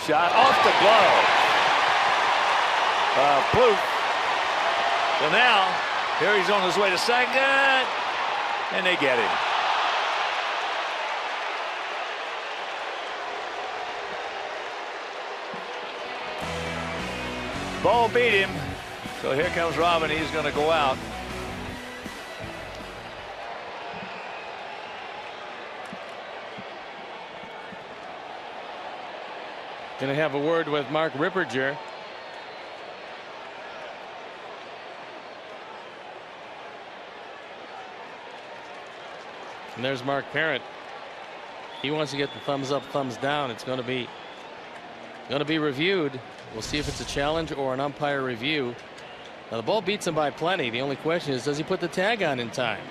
shot off the glove. Plouffe. So now, here he's on his way to second, and they get him. Ball beat him. So here comes Robin. He's going to go out. Going to have a word with Mark Ripperger. And there's Mark Parent. He wants to get the thumbs up, thumbs down. It's going to be reviewed. We'll see if it's a challenge or an umpire review. Now the ball beats him by plenty. The only question is, does he put the tag on in time?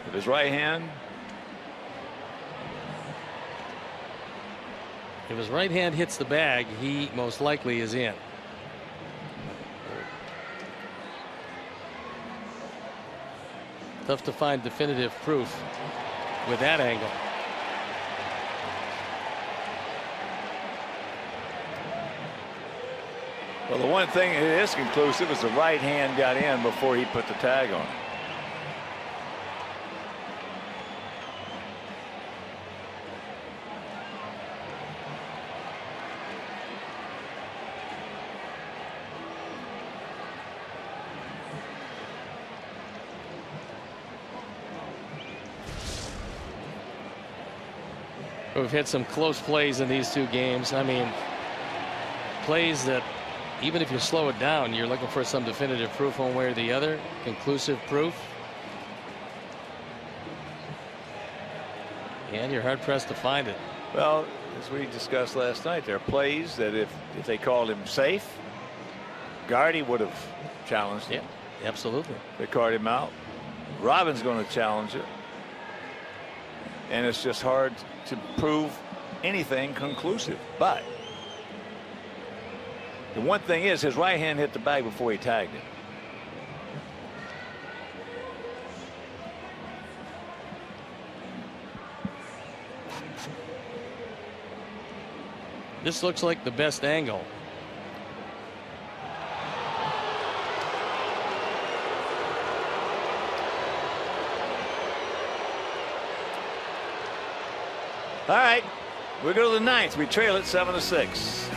With his right hand. If his right hand hits the bag, he most likely is in. Tough to find definitive proof with that angle. Well, the one thing that is conclusive is the right hand got in before he put the tag on. We've had some close plays in these two games. I mean, plays that even if you slow it down, you're looking for some definitive proof one way or the other, conclusive proof. And you're hard pressed to find it. Well, as we discussed last night, there are plays that if they called him safe, Gardy would have challenged him. Yeah, absolutely. They called him out. Robin's going to challenge it. And it's just hard to prove anything conclusive. But the one thing is, his right hand hit the bag before he tagged it. This looks like the best angle. All right, we go to the ninth. We trail it 7-6.